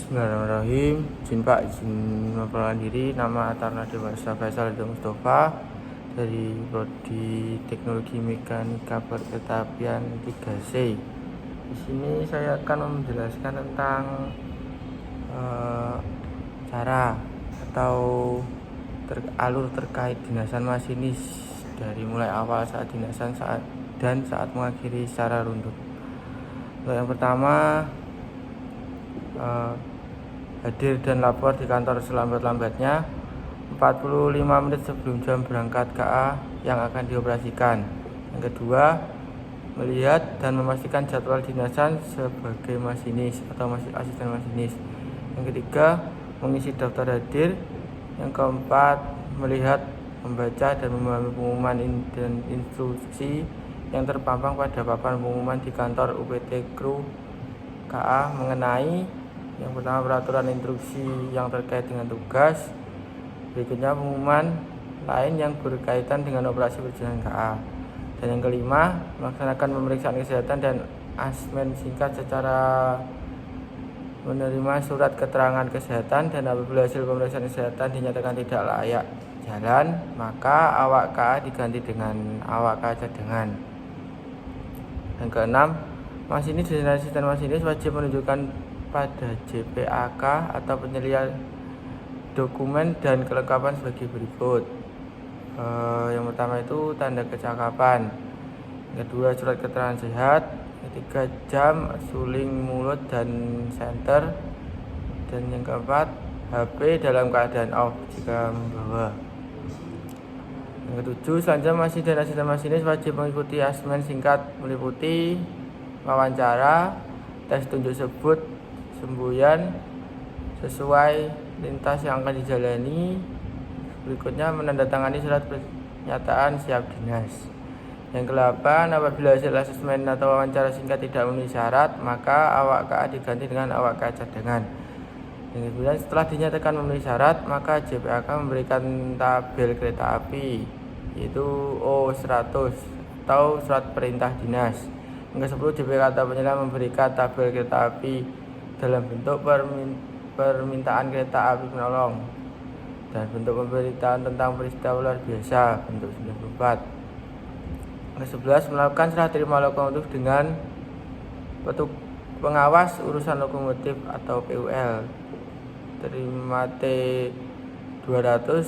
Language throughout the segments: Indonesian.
Bismillahirrahmanirrahim. Izin Pak, izin memperkenalkan diri. Nama Taruna Dewasa Faisal Ridho Mustafa dari Prodi Teknologi Mekanika Perkeretapian 3C. Di sini saya akan menjelaskan tentang cara atau alur terkait dinasan masinis dari mulai awal saat dinasan saat mengakhiri secara runtut. Untuk yang pertama, hadir dan lapor di kantor selambat-lambatnya 45 menit sebelum jam berangkat KA yang akan dioperasikan. Yang kedua, melihat dan memastikan jadwal dinasan sebagai masinis atau asisten masinis. Yang ketiga, mengisi daftar hadir. Yang keempat, melihat, membaca dan memahami pengumuman dan instruksi yang terpampang pada papan pengumuman di kantor UPT Kru KA mengenai yang pertama peraturan instruksi yang terkait dengan tugas, berikutnya pengumuman lain yang berkaitan dengan operasi berjalan KA, dan yang kelima melaksanakan pemeriksaan kesehatan dan asesmen singkat secara menerima surat keterangan kesehatan, dan apabila hasil pemeriksaan kesehatan dinyatakan tidak layak jalan, maka awak KA diganti dengan awak KA cadangan. Yang keenam, masinis dan asisten masinis wajib menunjukkan pada JPAK atau penyelia dokumen dan kelengkapan sebagai berikut. Yang pertama itu tanda kecakapan, yang kedua surat keterangan sehat, ketiga jam, suling mulut dan senter, dan yang keempat HP dalam keadaan off jika membawa. Yang ketujuh, selanjutnya masih dan asisten masinis wajib mengikuti asesmen singkat meliputi wawancara, tes tunjuk sebut, semboyan sesuai lintas yang akan dijalani. Berikutnya menandatangani surat pernyataan siap dinas. Yang ke-8, apabila hasil asesmen atau wawancara singkat tidak memenuhi syarat, maka awak KA diganti dengan awak KA cadangan. Yang ke-9, setelah dinyatakan memenuhi syarat, maka JPAK memberikan tabel kereta api, yaitu O100 atau surat perintah dinas. Yang ke-10, JPAK atau penyelia memberikan tabel kereta api dalam bentuk permintaan kereta api penolong dan bentuk pemberitaan tentang peristiwa luar biasa bentuk 94. Ke-11, melakukan serah terima lokomotif dengan pengawas urusan lokomotif atau PUL, terima T200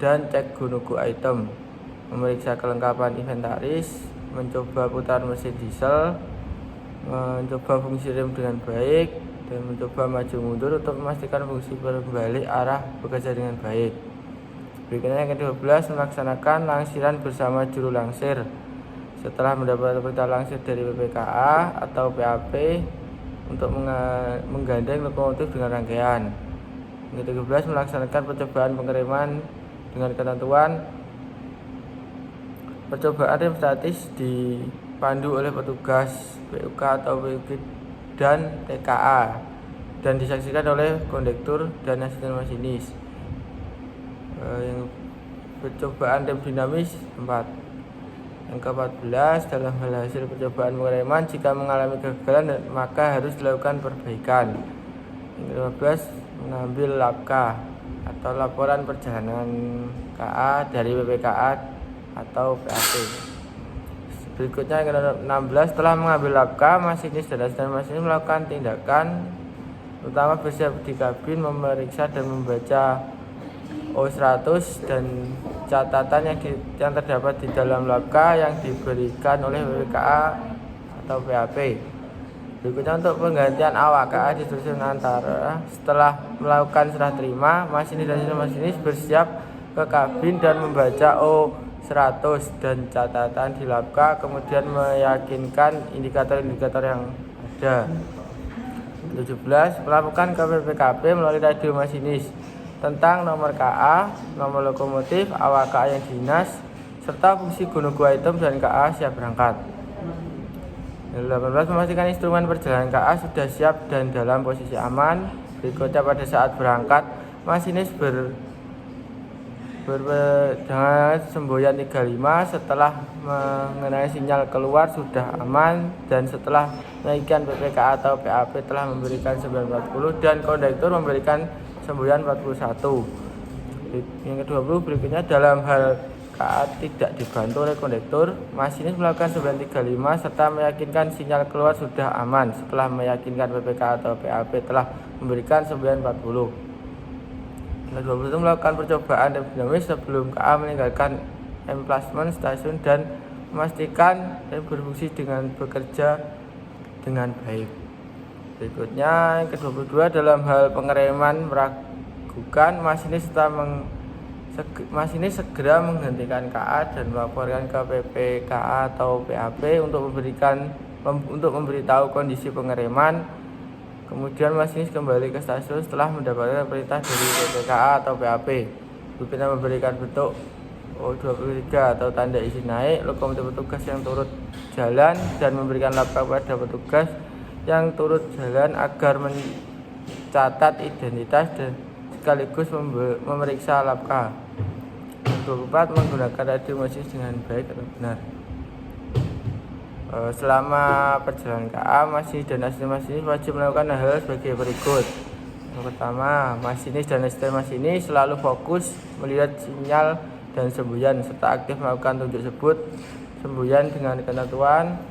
dan cek gunungku item, memeriksa kelengkapan inventaris, mencoba putar mesin diesel, mencoba fungsi rem dengan baik, dan mencoba maju mundur untuk memastikan fungsi berbalik arah bekerja dengan baik. Berikutnya yang ke-12, melaksanakan langsiran bersama juru langsir setelah mendapat perintah langsir dari PPKA atau PAP untuk menggandeng lokomotif dengan rangkaian. Yang ke-13, melaksanakan percobaan pengereman dengan ketentuan percobaan rem statis dipandu oleh petugas PUK atau PUK dan TKA dan disaksikan oleh kondektur dan asisten masinis. Yang percobaan rem dinamis 4. Yang ke-14, dalam hal hasil percobaan pengereman jika mengalami kegagalan maka harus dilakukan perbaikan. Yang ke-15, mengambil LAPK atau laporan perjalanan KA dari PPKA atau PAP. Berikutnya yang ke-16, setelah mengambil LAPK, masinis dan asisten masinis melakukan tindakan utama bersiap di kabin, memeriksa dan membaca O100 dan catatan yang terdapat di dalam LAPK yang diberikan oleh PPKA atau PAP. Berikutnya untuk penggantian awak KA disusun antara setelah melakukan serah terima, masinis dan asisten masinis bersiap ke kabin dan membaca O100 dan catatan di LAPK, kemudian meyakinkan indikator-indikator yang ada. 17, melakukan ke PPKP melalui radio masinis tentang nomor KA, nomor lokomotif, awak KA yang dinas, serta fungsi gunung item dan KA siap berangkat. 18, memastikan instrumen perjalanan KA sudah siap dan dalam posisi aman. Berikutnya pada saat berangkat, masinis Dengan semboyan 35 setelah mengenai sinyal keluar sudah aman, dan setelah menaikkan PPKA atau PAP telah memberikan semboyan 40 dan kondektur memberikan semboyan 41. Yang ke-20 berikutnya, dalam hal KA tidak dibantu oleh kondektur, masinis melakukan semboyan 35 serta meyakinkan sinyal keluar sudah aman setelah meyakinkan PPKA atau PAP telah memberikan semboyan 40. 20 itu melakukan percobaan dinamis sebelum KA meninggalkan emplacement stasiun dan memastikan dan berfungsi dengan bekerja dengan baik. Berikutnya yang ke-22, dalam hal pengereman meragukan, masinis segera menghentikan KA dan melaporkan ke PPKA atau PAP untuk memberitahu kondisi pengereman. Kemudian masinis kembali ke stasiun setelah mendapatkan perintah dari PPKA atau PAP. Berikutnya memberikan bentuk O23 atau tanda izin naik lokomotif petugas yang turut jalan dan memberikan laptop pada petugas yang turut jalan agar mencatat identitas dan sekaligus memeriksa lapka. 24, menggunakan radio masinis dengan baik atau benar. Selama perjalanan KA, masinis dan asisten masinis wajib melakukan hal sebagai berikut. Yang pertama, masinis dan asisten masinis selalu fokus melihat sinyal dan semboyan serta aktif melakukan tunjuk sebut semboyan dengan ketentuan.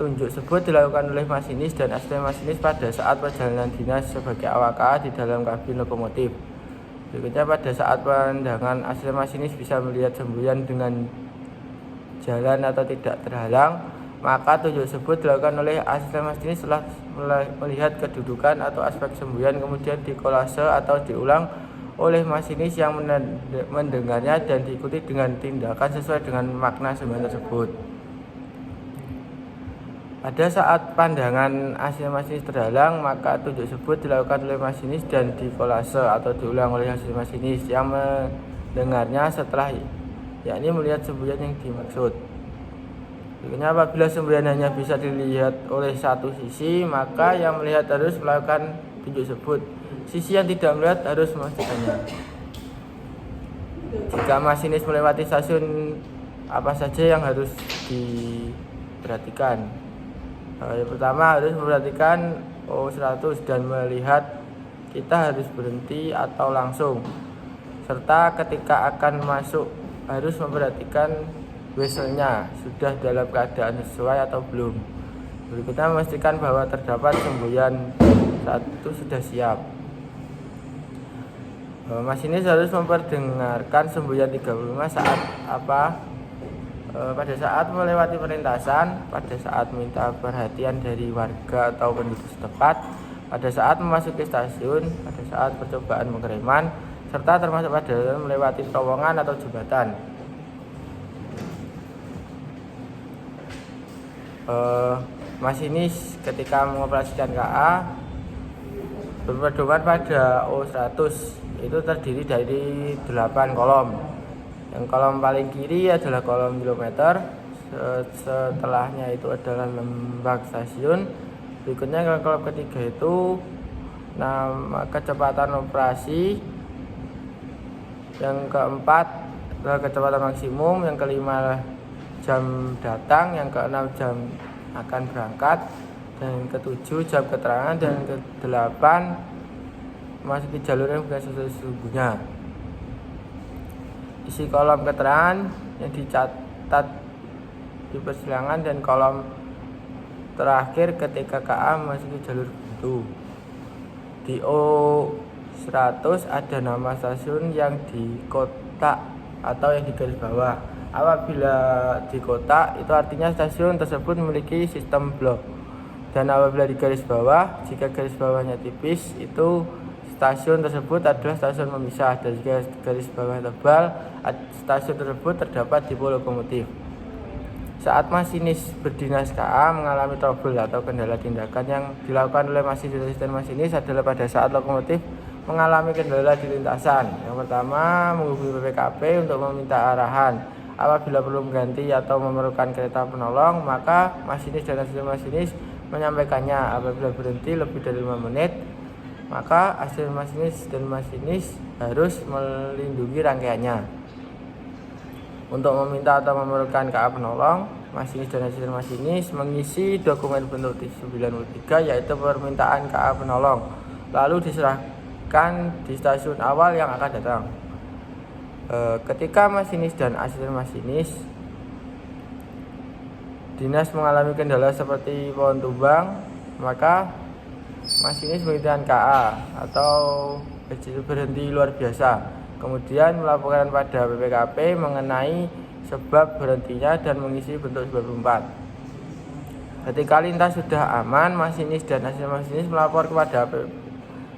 Tunjuk sebut dilakukan oleh masinis dan asisten masinis pada saat perjalanan dinas sebagai awak KA di dalam kabin lokomotif. Berikutnya, pada saat pandangan asisten masinis bisa melihat semboyan dengan jalan atau tidak terhalang, maka tunjuk sebut dilakukan oleh asisten masinis setelah melihat kedudukan atau aspek semboyan, kemudian dikolase atau diulang oleh masinis yang mendengarnya dan diikuti dengan tindakan sesuai dengan makna semboyan tersebut. Pada saat pandangan asisten masinis terhalang, maka tunjuk sebut dilakukan oleh masinis dan dikolase atau diulang oleh asisten masinis yang mendengarnya setelah yakni melihat semboyan yang dimaksud. Berikutnya, apabila semboyan hanya bisa dilihat oleh satu sisi, maka yang melihat harus melakukan tunjuk sebut. Sisi yang tidak melihat harus memastikannya. Jika masinis melewati stasiun, apa saja yang harus diperhatikan? Yang pertama, harus memperhatikan O100 dan melihat kita harus berhenti atau langsung. Serta ketika akan masuk harus memperhatikan whistle-nya sudah dalam keadaan sesuai atau belum. Berikutnya, memastikan bahwa terdapat semboyan 1 sudah siap. Masinis harus memperdengarkan semboyan 35 saat pada saat melewati perlintasan, pada saat minta perhatian dari warga atau penduduk setempat, pada saat memasuki stasiun, pada saat percobaan pengereman, serta termasuk pada melewati terowongan atau jembatan. Masinis ketika mengoperasikan KA berpedoman pada O100, itu terdiri dari 8 kolom. Yang kolom paling kiri adalah kolom kilometer, setelahnya itu adalah lembak stasiun, berikutnya kolom ketiga itu nama kecepatan operasi, yang keempat adalah kecepatan maksimum, yang kelima jam datang, yang keenam jam akan berangkat, dan yang ketujuh jam keterangan, dan yang kedelapan memasuki jalur yang bukan sesungguhnya. Isi kolom keterangan yang dicatat di persilangan, dan kolom terakhir ketika KA memasuki jalur buntu. Di O100 ada nama stasiun yang di kotak atau yang di garis bawah. Apabila di kotak, itu artinya stasiun tersebut memiliki sistem blok. Dan apabila di garis bawah, jika garis bawahnya tipis, itu stasiun tersebut adalah stasiun pemisah. Dan jika garis bawah tebal, stasiun tersebut terdapat di lokomotif. Saat masinis berdinas KA mengalami trouble atau kendala, tindakan yang dilakukan oleh masinis dan asisten masinis adalah pada saat lokomotif mengalami kendala di lintasan. Yang pertama, menghubungi PPKP untuk meminta arahan. Apabila perlu mengganti atau memerlukan kereta penolong, maka masinis dan asisten masinis menyampaikannya. Apabila berhenti lebih dari 5 menit, maka asisten masinis dan masinis harus melindungi rangkaiannya. Untuk meminta atau memerlukan KA penolong, masinis dan asisten masinis mengisi dokumen bentuk 93 yaitu permintaan KA penolong, lalu diserahkan di stasiun awal yang akan datang. Ketika masinis dan asisten masinis dinas mengalami kendala seperti pohon tumbang, maka masinis menghentikan KA atau berhenti luar biasa, kemudian melaporkan pada BPKP mengenai sebab berhentinya dan mengisi bentuk 94. Ketika lintas sudah aman, masinis dan asisten masinis melapor kepada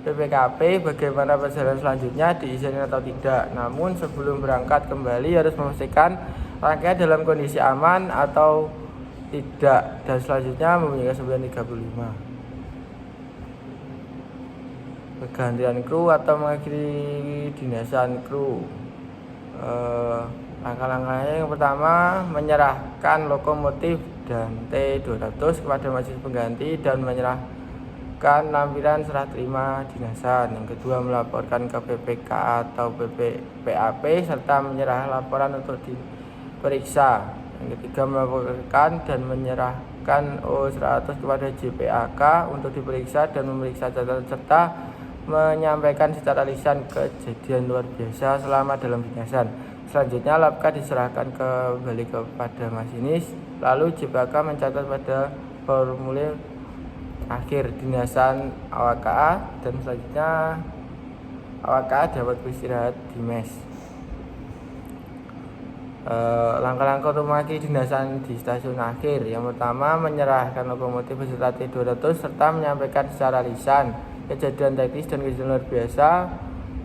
BPKP bagaimana perjalanan selanjutnya diizinkan atau tidak. Namun sebelum berangkat kembali harus memastikan rangkaian dalam kondisi aman atau tidak, dan selanjutnya membunyikan 935. Pergantian kru atau mengakhiri dinasan kru. Langkah-langkahnya yang pertama, menyerahkan lokomotif dan T200 kepada masinis pengganti dan menyerahkan lampiran serah terima dinasan. Yang kedua, melaporkan ke PPK atau PAP serta menyerah laporan untuk diperiksa. Yang ketiga, melaporkan dan menyerahkan O100 kepada JPAK untuk diperiksa dan memeriksa catatan serta menyampaikan secara lisan kejadian luar biasa selama dalam dinasan. Selanjutnya lapka diserahkan kembali kepada masinis, lalu JPAK mencatat pada formulir akhir dinasan awak KA, dan selanjutnya awak KA dapat beristirahat di mes. Langkah-langkah untuk mengakhiri dinasan di stasiun akhir. Yang pertama, menyerahkan lokomotif beserta T200 serta menyampaikan secara lisan kejadian teknis dan kejadian luar biasa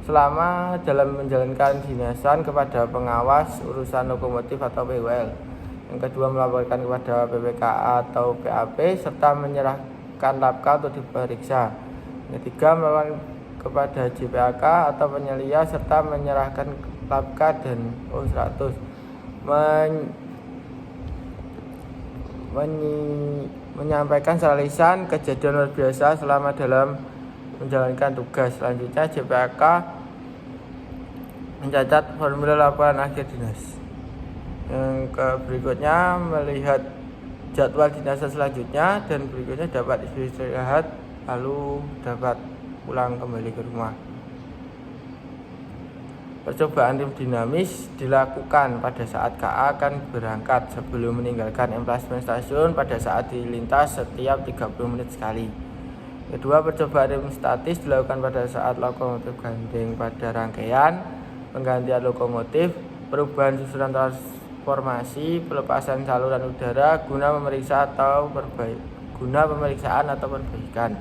selama dalam menjalankan dinasan kepada pengawas urusan lokomotif atau PUL. Yang kedua, melaporkan kepada PPKA atau PAP serta menyerahkan lapka untuk diperiksa. Yang ketiga, melaporkan kepada JPAK atau penyelia serta menyerahkan lapka dan O100. Menyampaikan secara lisan kejadian luar biasa selama dalam menjalankan tugas. Selanjutnya JPAK mencatat formulir laporan akhir dinas. Yang berikutnya, melihat jadwal dinas selanjutnya, dan berikutnya dapat istirahat lalu dapat pulang kembali ke rumah. Percobaan tim dinamis dilakukan pada saat KA akan berangkat sebelum meninggalkan emplacement stasiun pada saat dilintas setiap 30 menit sekali. Kedua, percobaan tim statis dilakukan pada saat lokomotif gandeng pada rangkaian, penggantian lokomotif, perubahan susunan transformasi, pelepasan saluran udara guna pemeriksaan atau perbaikan.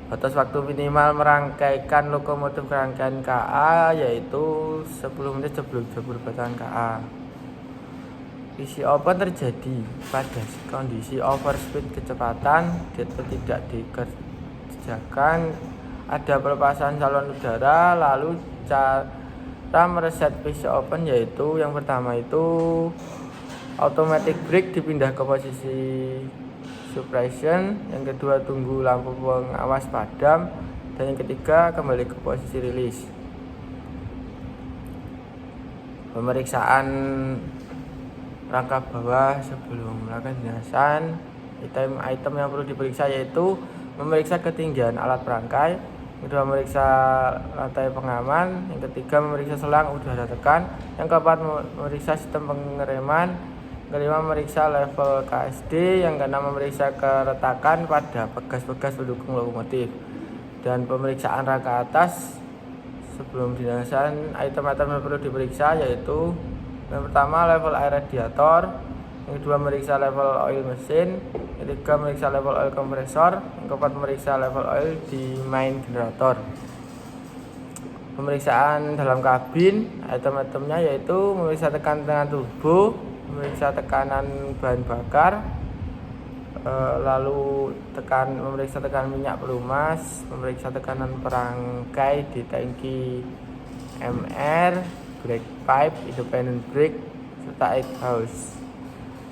Batas waktu minimal merangkaikan lokomotif ke rangkaian KA yaitu 10 menit sebelum jabatan KA. Isi open terjadi pada kondisi overspeed kecepatan tidak dikerjakan, ada pelepasan saluran udara. Lalu cara mereset PC open yaitu yang pertama itu automatic brake dipindah ke posisi suppression, yang kedua tunggu lampu pengawas padam, dan yang ketiga kembali ke posisi rilis. Pemeriksaan rangka bawah sebelum melakukan dinasan. Item yang perlu diperiksa yaitu memeriksa ketinggian alat perangkai, yang kedua memeriksa rantai pengaman, yang ketiga memeriksa selang udara tekan, yang keempat memeriksa sistem pengereman, yang kelima memeriksa level KSD, yang keenam memeriksa keretakan pada pegas-pegas pendukung lokomotif. Dan pemeriksaan rangka atas sebelum dinasan, item-item yang perlu diperiksa yaitu yang pertama level air radiator, yang kedua memeriksa level oil mesin, yang ketiga memeriksa level oil kompresor, yang keempat memeriksa level oil di main generator. Pemeriksaan dalam kabin, item-itemnya yaitu memeriksa tekanan turbo, memeriksa tekanan bahan bakar, lalu memeriksa tekanan minyak pelumas, memeriksa tekanan perangkai di tangki MR, brake pipe, independent brake, serta exhaust.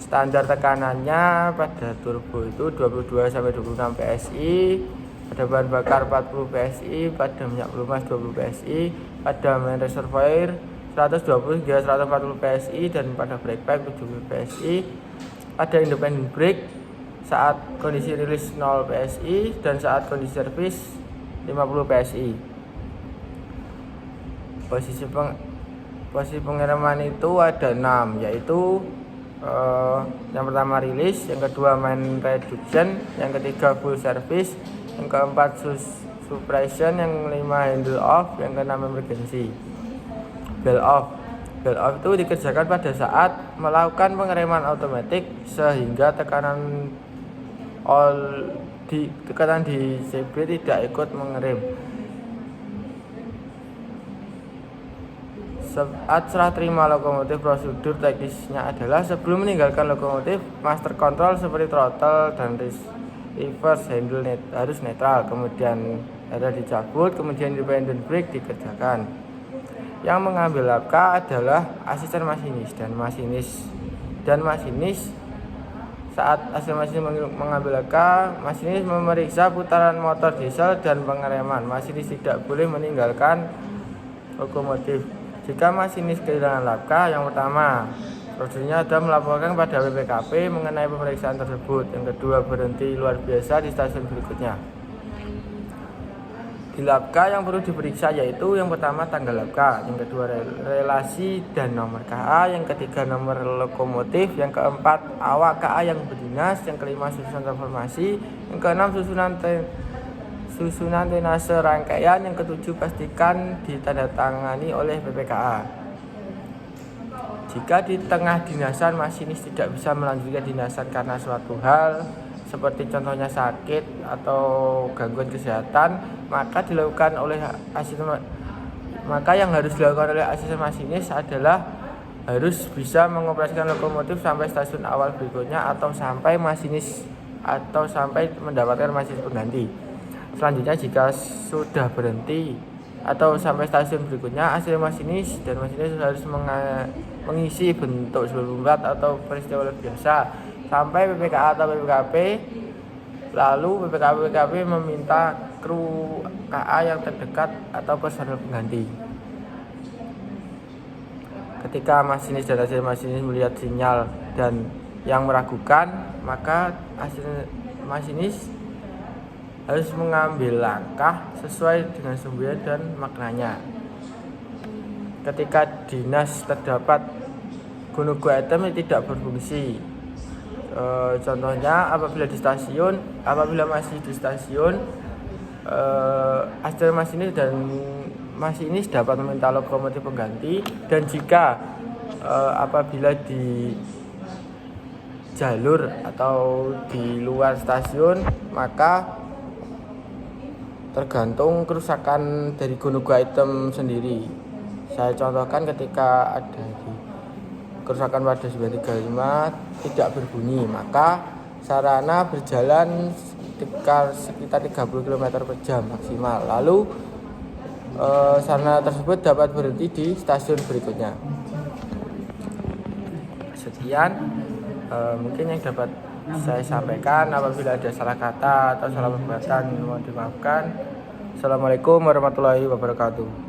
Standar tekanannya pada turbo itu 22-26 PSI, pada bahan bakar 40 PSI, pada minyak pelumas 20 PSI, pada main reservoir 120 hingga 140 PSI, dan pada brake pipe 70 PSI. Ada independent brake saat kondisi rilis 0 PSI dan saat kondisi servis 50 PSI. Posisi pengereman itu ada 6, yaitu yang pertama rilis, yang kedua main reduction, yang ketiga full service, yang keempat suppression, yang kelima handle off, yang keenam emergency. Bell off itu dikerjakan pada saat melakukan pengereman otomatis sehingga tekanan di CB tidak ikut mengerem. Saat serah terima lokomotif, prosedur teknisnya adalah sebelum meninggalkan lokomotif, master control seperti throttle dan reverse handle harus netral, kemudian ada dicabut, kemudian independent brake dikerjakan. Yang mengambil langkah adalah asisten masinis dan masinis. Saat asisten masinis mengambil langkah, masinis memeriksa putaran motor diesel dan pengereman. Masinis tidak boleh meninggalkan lokomotif. Jika masinis kehilangan langkah, yang pertama, prosedurnya adalah melaporkan pada WPKP mengenai pemeriksaan tersebut. Yang kedua, berhenti luar biasa di stasiun berikutnya. Di labka yang perlu diperiksa yaitu yang pertama tanggal labka, yang kedua relasi dan nomor KA, yang ketiga nomor lokomotif, yang keempat awak KA yang berdinas, yang kelima susunan transformasi, yang keenam susunan tenase rangkaian, yang ketujuh pastikan ditandatangani oleh PPKA. Jika di tengah dinasan masinis tidak bisa melanjutkan dinasan karena suatu hal seperti contohnya sakit atau gangguan kesehatan, maka yang harus dilakukan oleh asisten masinis adalah harus bisa mengoperasikan lokomotif sampai stasiun awal berikutnya atau sampai mendapatkan masinis pengganti. Selanjutnya, jika sudah berhenti atau sampai stasiun berikutnya, asisten masinis dan masinis harus mengisi bentuk sebelum atau peristiwa biasa sampai PPKA atau PPKP. Lalu PPKP meminta kru KA yang terdekat atau personel pengganti. Ketika masinis dan asisten masinis melihat sinyal dan yang meragukan, maka asisten masinis harus mengambil langkah sesuai dengan sumbernya dan maknanya. Ketika dinas terdapat gunung item yang tidak berfungsi, contohnya apabila masih di stasiun, asisten masinis dan masinis dapat meminta lokomotif pengganti, dan jika apabila di jalur atau di luar stasiun, maka tergantung kerusakan dari gunung item sendiri. Saya contohkan ketika ada di kerusakan pada 935 tidak berbunyi, maka sarana berjalan sekitar 30 km per jam maksimal. Lalu sarana tersebut dapat berhenti di stasiun berikutnya. Sekian mungkin yang dapat saya sampaikan. Apabila ada salah kata atau salah perbuatan, mohon dimaafkan. Assalamualaikum warahmatullahi wabarakatuh.